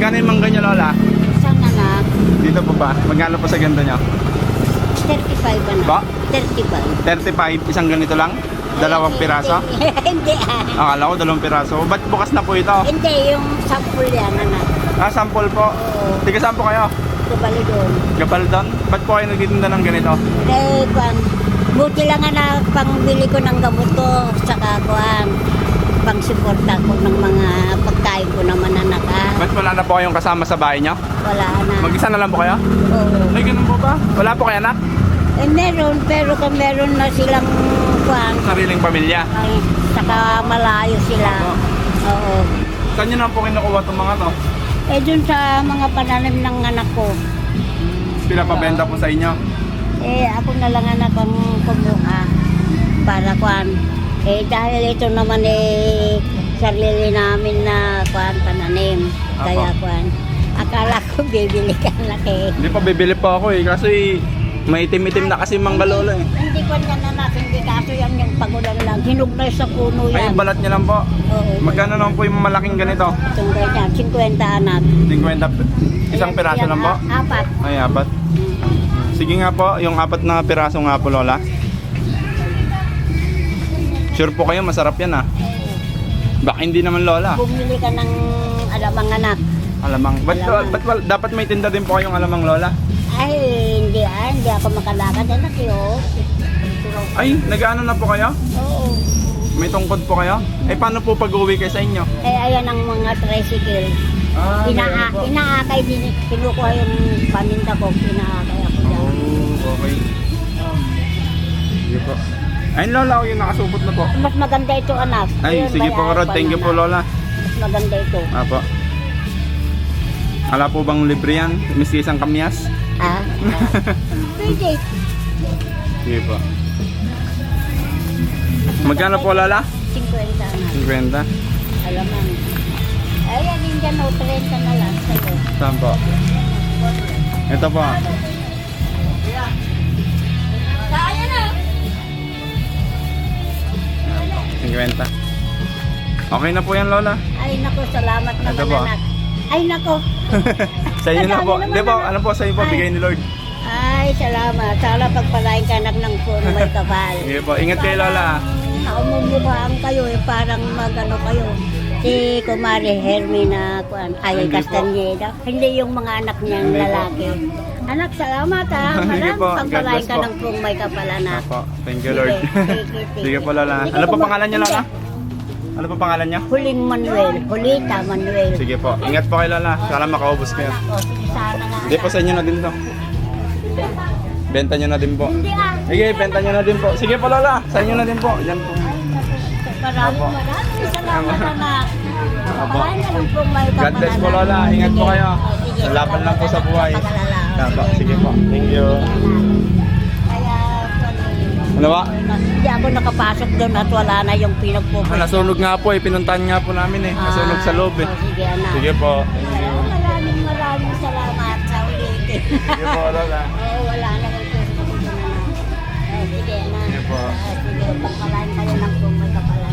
Magkano yung mangga nyo, Lola? Isang anak, Dito po ba? Magkano po sa ganda nyo? 35 anak. Ba? 35. 35, isang ganito lang? Dalawang piraso? Hindi Akala ko dalawang piraso. Ba't bukas na po ito? Hindi, yung sample yan anak. Ah, sample po. Oo. Tiga saan po kayo? Kabali doon. Gabaldon? Ba't po kayo nagtitinda ng ganito? Eh, kuwan, buti lang na pangbili ko ng gamot ko, saka kuwan, pang suporta ko ng mga pagkain ko naman anak ha. Ba't wala na po kayong kasama sa bahay nyo? Wala na. Mag-isa na lang po kayo? Oo. Ay, ganun po ba? Wala po kayo anak? Eh, meron, pero kung meron na silang kuwan, Sariling pamilya? ay, saka malayo sila. Oo. Saan nyo na po kinukuha itong mga to? Eh, dun sa mga pananim ng anak ko, Pinapabenta po sa inyo? eh, ako na lang anak ang kumuha para kuwan. Eh, dahil ito naman eh, sarili namin na kuwan, pananim. Kaya kuwan, akala ko bibili ka anak eh. Hindi pa bibili pa ako eh. Kasi may itim-itim na kasi mangga Lola eh. Hindi ko na anak, hindi kaso yan yung pagulan lang. Hinug na sa puno Ay, yan. balat niya lang po. Oo. Magkano naman po yung malaking ganito? Itong ganyan, 50 anak. 50, isang piraso Yan, lang po? Apat. Ay, apat. Sige nga po, yung apat na piraso nga po Lola. Sure po kayo, masarap yan ah. Baka hindi naman Lola. Bumili ka ng alamang anak. Alamang. Alamang. Dapat may tinda din po kayong alamang Lola? Ay, hindi ako makalakad anak yun. Ay, nag-ano na po kayo? Oo. May tungkod po kayo? Eh, paano po pag-uwi kayo sa inyo? Eh, ayan ang mga tricycle. Ah, meron po. Inaakay din, kinukuha yung paminta ko, inaakay ako dyan. Oh, okay. Sige po. Ayun Lola, oh, yung nakasupot na po. Mas maganda ito anak. Ay, Ayun, sige po bayaran Rod. pa Thank you na, po anak. Lola. Mas maganda ito. Apo. Ala po bang libre yan? Miski isang kamyas? Ah? Pwede. Sige po. Magkano po Lola? 50 anak. 50. Alaman. Ayan din dyan, 30 na lang sa'yo. Saan po? Ito po. Kaya na. 50. Okay na po yan Lola. Ay nako, salamat Ito naman po. anak. Ay nako. Sa inyo na po. Madami Hindi po, naman, ano po sa inyo po, Ay. bigay ni Lord. Ay, salamat. Sana pagpalain ka anak ng puno may kapal. Sige po, ingat kayo Lola. Naumumukhaan kayo, eh, parang magano kayo. Si Kumari Hermina ay Hindi po. Castaneda. Hindi yung mga anak niyang Hindi po. lalaki. Anak, salamat ha. Sige Maraming po. God pagpalain bless ka po. ng puno may kapal anak. Apo, thank you Lord. Sige. Sige po Lola. Hindi Ano ko po pangalan niyo Lola? Ano po pangalan niyo? Huling Manuel. Hulita Manuel. Sige po, ingat po kayo Lola. Sana makaubos kayo. Anak, o, sige sana nga. Hindi po sa inyo na din to. Benta nyo na din po. Hindi ah. Sige, benta nyo na din po. Sige po Lola, sa inyo na din po. Yan po. Maraming salamat anak. Apo. Maraming ka ng pong may God bless po Lola. Ingat po kayo. Laban lang po sa buhay. Apo, sige po. Thank you. Kaya, Ano ba? hindi ako nakapasok doon at wala na yung pinagpupunta. Nasunog nga po eh. Pinuntahan nga po namin eh. Nasunog sa loob eh. Sige anak. Sige po. Thank you. Maraming salamat sa ulitin. Sige po Lola. Oo, wala na kang pupunta na. Sige anak. Sige po. Sige, pagpalain kayo ng pong may kapalan.